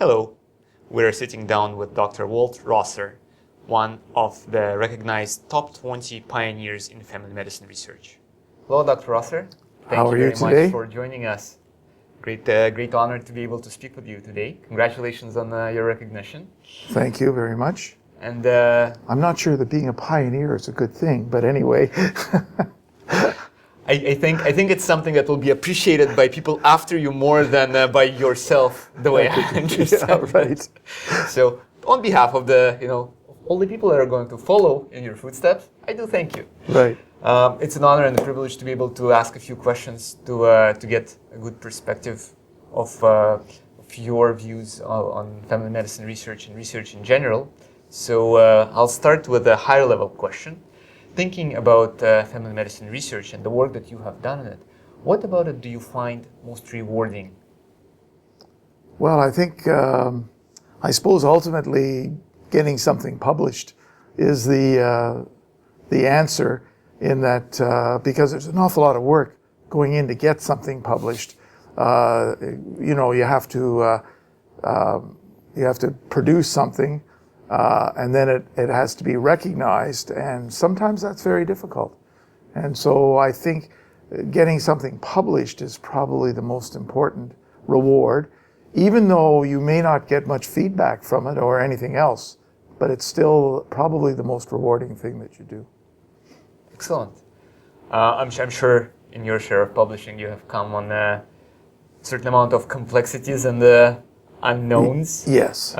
Hello, we're sitting down with Dr. Walt Rosser, one of the recognized top 20 pioneers in family medicine research. Hello, Dr. Rosser. How are you today? Thank you very much for joining us. Great honor to be able to speak with you today. Congratulations on your recognition. Thank you very much. And I'm not sure that being a pioneer is a good thing, but anyway. I think it's something that will be appreciated by people after you more than by yourself, the way I understand. Yeah, right. So, on behalf of all the people that are going to follow in your footsteps, I do thank you. Right. It's an honor and a privilege to be able to ask a few questions to get a good perspective of your views on family medicine research and research in general. So I'll start with a higher level question. Thinking about family medicine research and the work that you have done in it, what about it do you find most rewarding? Well, I think, I suppose ultimately getting something published is the answer, in that because there's an awful lot of work going in to get something published. You have to produce something. And then it has to be recognized, and sometimes that's very difficult. And so I think getting something published is probably the most important reward, even though you may not get much feedback from it or anything else, but it's still probably the most rewarding thing that you do. Excellent. I'm sure in your share of publishing you have come on a certain amount of complexities and unknowns. Yes.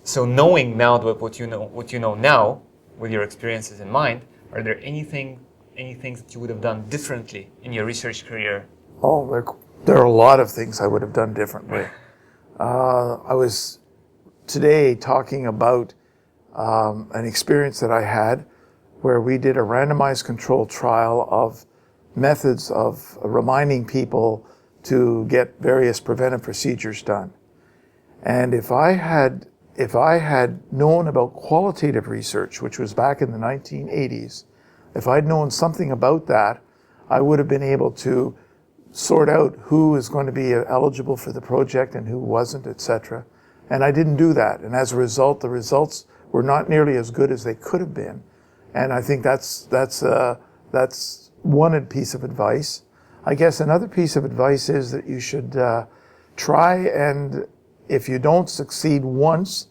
So knowing now what you know now, with your experiences in mind, are there any things that you would have done differently in your research career? Oh, there are a lot of things I would have done differently. I was today talking about an experience that I had where we did a randomized controlled trial of methods of reminding people to get various preventive procedures done. And if I had known about qualitative research, which was back in the 1980s, if I'd known something about that, I would have been able to sort out who is going to be eligible for the project and who wasn't, etc. And I didn't do that. And as a result, the results were not nearly as good as they could have been. And I think that's one piece of advice. I guess another piece of advice is that you should try, and if you don't succeed once,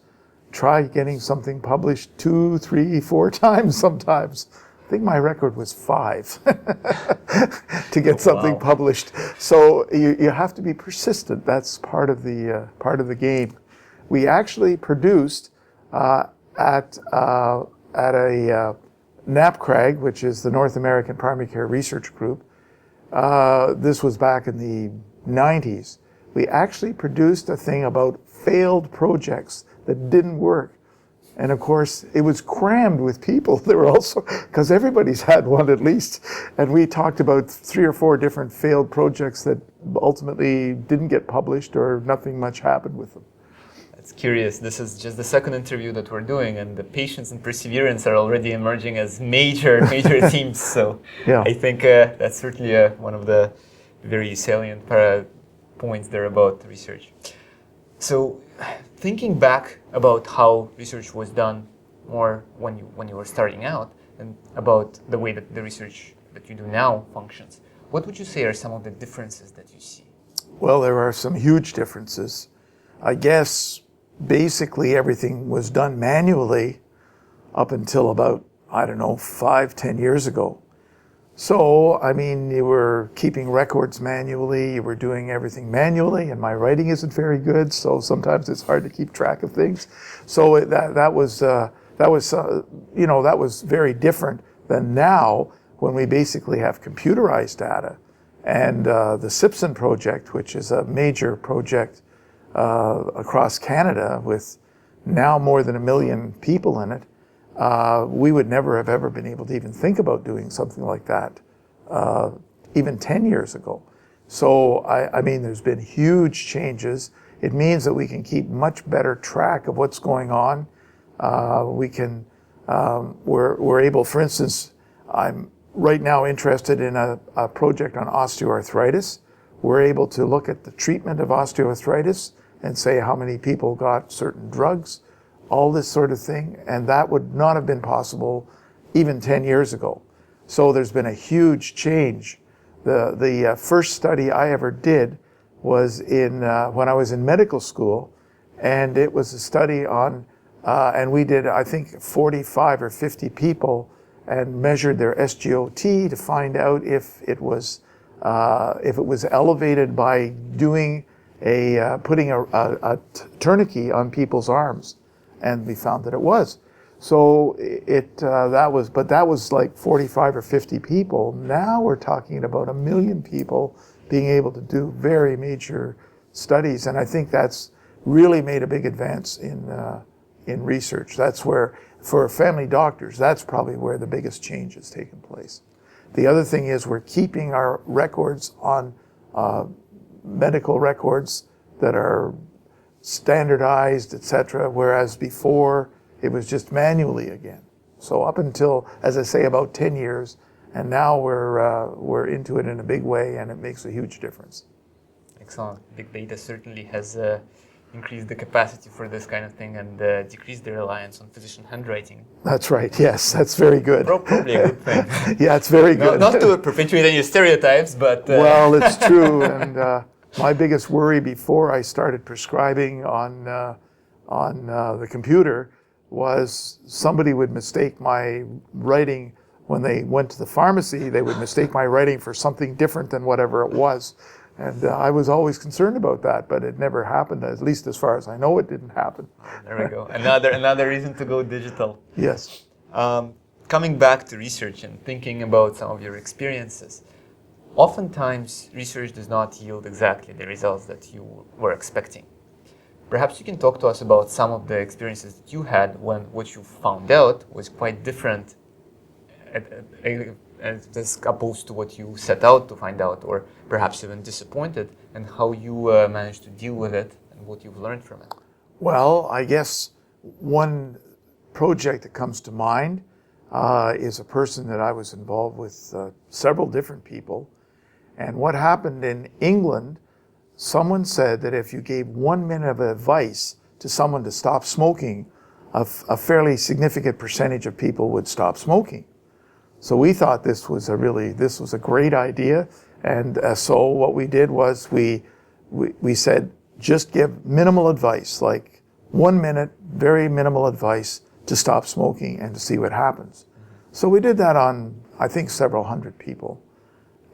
try getting something published 2, 3, 4 times sometimes. I think my record was 5 to get something published. So you have to be persistent. That's part of the game. We actually produced at a NAPCRAG, which is the North American Primary Care Research Group. This was back in the 90s. We actually produced a thing about failed projects that didn't work. And of course, it was crammed with people. There were also, because everybody's had one at least. And we talked about 3 or 4 different failed projects that ultimately didn't get published or nothing much happened with them. That's curious. This is just the second interview that we're doing, and the patience and perseverance are already emerging as major themes. So yeah. I think that's certainly one of the very salient points there about research. So, thinking back about how research was done more when you were starting out, and about the way that the research that you do now functions, what would you say are some of the differences that you see? Well, there are some huge differences. I guess basically everything was done manually up until about, 5-10 years ago. So, you were keeping records manually, you were doing everything manually, and my writing isn't very good, so sometimes it's hard to keep track of things. So that was very different than now, when we basically have computerized data. And the CFPC project, which is a major project across Canada with now more than 1 million people in it, we would never have ever been able to even think about doing something like that, even 10 years ago. So, there's been huge changes. It means that we can keep much better track of what's going on. We're able, for instance, I'm right now interested in a project on osteoarthritis. We're able to look at the treatment of osteoarthritis and say how many people got certain drugs, all this sort of thing. And that would not have been possible even 10 years ago. So there's been a huge change. The first study I ever did was when I was in medical school, and it was a study on, and we did, I think, 45 or 50 people and measured their SGOT to find out if it was elevated by doing putting a tourniquet on people's arms, and we found that it was. So that was like 45 or 50 people. Now we're talking about 1 million people being able to do very major studies, and I think that's really made a big advance in research. That's where, for family doctors, that's probably where the biggest change has taken place. The other thing is we're keeping our records on medical records that are standardized, etc., whereas before it was just manually again. So up until, as I say, about 10 years, and now we're into it in a big way, and it makes a huge difference. Excellent. Big data certainly has increased the capacity for this kind of thing and decreased the reliance on physician handwriting. That's right. Yes, that's very good. Probably a good thing. Yeah, it's very good. Not to perpetuate any stereotypes, but... Well, it's true. And my biggest worry before I started prescribing on the computer was somebody would mistake my writing. When they went to the pharmacy, they would mistake my writing for something different than whatever it was. And I was always concerned about that, but it never happened. At least as far as I know, it didn't happen. There we go. Another reason to go digital. Yes. Coming back to research and thinking about some of your experiences, oftentimes research does not yield exactly the results that you were expecting. Perhaps you can talk to us about some of the experiences that you had when what you found out was quite different as opposed to what you set out to find out, or perhaps even disappointed, and how you managed to deal with it and what you've learned from it. Well, I guess one project that comes to mind is a person that I was involved with several different people. And what happened in England, someone said that if you gave 1 minute of advice to someone to stop smoking, a fairly significant percentage of people would stop smoking. So we thought this was a great idea, and so what we did was we said just give minimal advice, like 1 minute, very minimal advice to stop smoking and to see what happens. So we did that on, I think, several hundred people,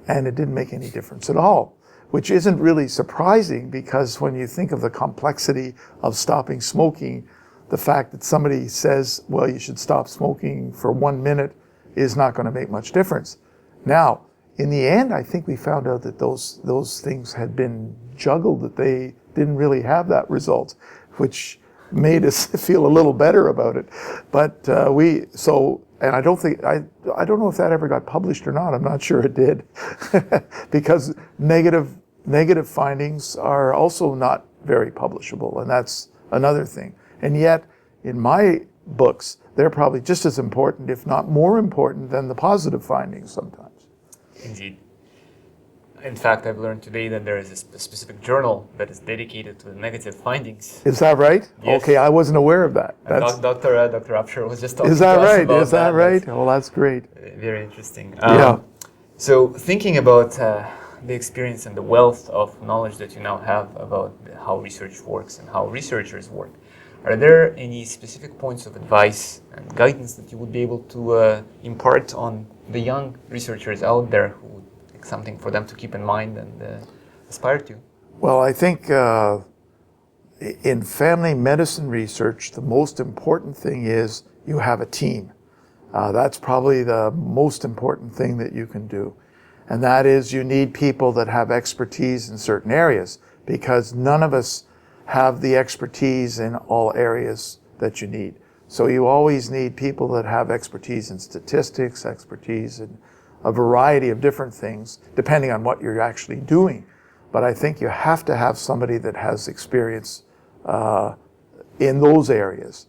and it didn't make any difference at all, which isn't really surprising because when you think of the complexity of stopping smoking, the fact that somebody says, well, you should stop smoking for 1 minute is not going to make much difference. Now, in the end, I think we found out that those things had been juggled, that they didn't really have that result, which made us feel a little better about it. But and I don't know if that ever got published or not. I'm not sure it did, because negative findings are also not very publishable, and that's another thing. And yet, in my books, they're probably just as important, if not more important, than the positive findings sometimes. Indeed. In fact, I've learned today that there is a specific journal that is dedicated to the negative findings. Is that right? Yes. Okay, I wasn't aware of that. Dr. Upshur was just talking to us about that. Is that right? Oh, that's great. Very interesting. Yeah. So thinking about the experience and the wealth of knowledge that you now have about how research works and how researchers work, are there any specific points of advice and guidance that you would be able to impart on the young researchers out there who would like something for them to keep in mind and aspire to? Well, I think in family medicine research, the most important thing is you have a team. That's probably the most important thing that you can do. And that is you need people that have expertise in certain areas, because none of us have the expertise in all areas that you need. So you always need people that have expertise in statistics, expertise in a variety of different things, depending on what you're actually doing. But I think you have to have somebody that has experience in those areas.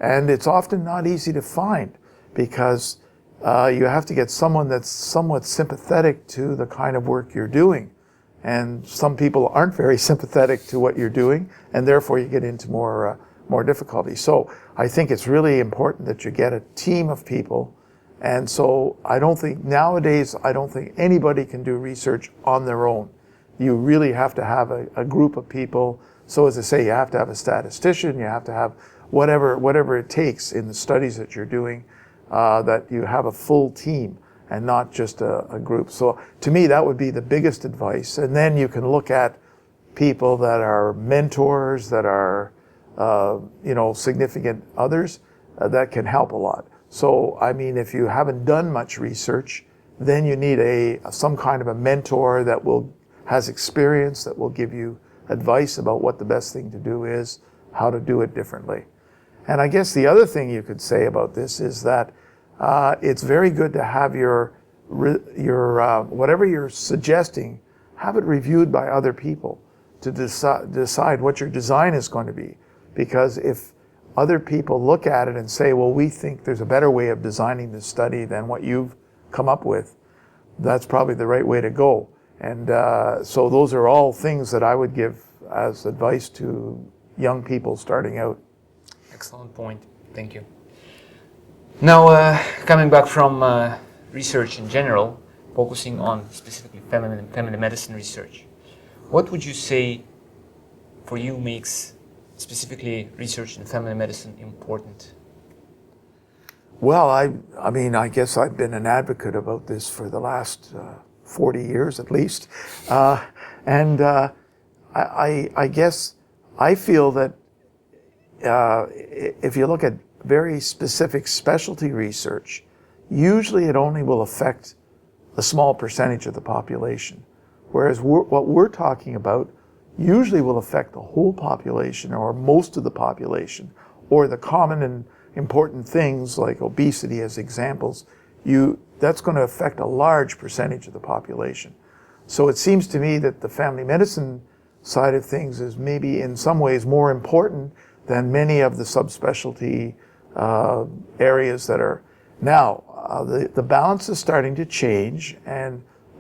And it's often not easy to find, because you have to get someone that's somewhat sympathetic to the kind of work you're doing. and some people aren't very sympathetic to what you're doing, and therefore you get into more difficulty. So I think it's really important that you get a team of people. And so nowadays, I don't think anybody can do research on their own. You really have to have a group of people. So as I say, you have to have a statistician, you have to have whatever it takes in the studies that you're doing, that you have a full team and not just a group. So to me, that would be the biggest advice. And then you can look at people that are mentors, that are significant others, that can help a lot. So, I mean, if you haven't done much research, then you need some kind of a mentor that has experience, that will give you advice about what the best thing to do is, how to do it differently. And I guess the other thing you could say about this is that it's very good to have your whatever you're suggesting, have it reviewed by other people to decide what your design is going to be. Because if other people look at it and say, well, we think there's a better way of designing this study than what you've come up with, that's probably the right way to go. And so those are all things that I would give as advice to young people starting out. Excellent point. Thank you. Now, coming back from research in general, focusing on specifically family medicine research, what would you say for you makes specifically research in family medicine important? Well, I mean, I guess I've been an advocate about this for the last 40 years at least. And I guess I feel that if you look at very specific specialty research, usually it only will affect a small percentage of the population. Whereas what we're talking about usually will affect the whole population or most of the population, or the common and important things like obesity as examples, that's going to affect a large percentage of the population. So it seems to me that the family medicine side of things is maybe in some ways more important than many of the subspecialty areas that are now. The balance is starting to change,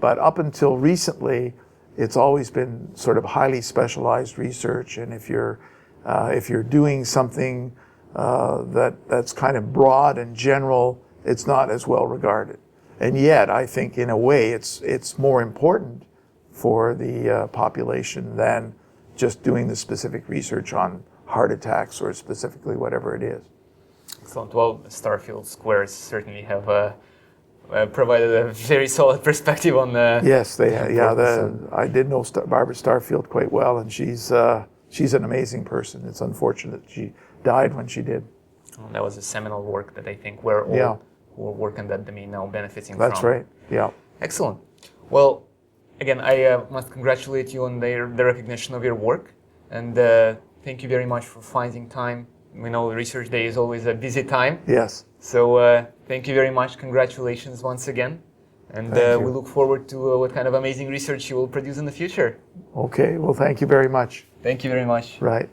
but up until recently, it's always been sort of highly specialized research, and if you're doing something that's kind of broad and general, it's not as well regarded. And yet, I think in a way, it's more important for the population than just doing the specific research on heart attacks or specifically whatever it is. Excellent. Well, Starfield Squares certainly have provided a very solid perspective on the... Yes, they I did know Barbara Starfield quite well, and she's an amazing person. It's unfortunate she died when she did. Well, that was a seminal work that I think we're all who are working that domain now benefiting from. That's right, yeah. Excellent. Well, again, I must congratulate you on the recognition of your work, and thank you very much for finding time. We know Research Day is always a busy time. Yes. So thank you very much. Congratulations once again. And we look forward to what kind of amazing research you will produce in the future. Okay. Well, thank you very much. Thank you very much. Right.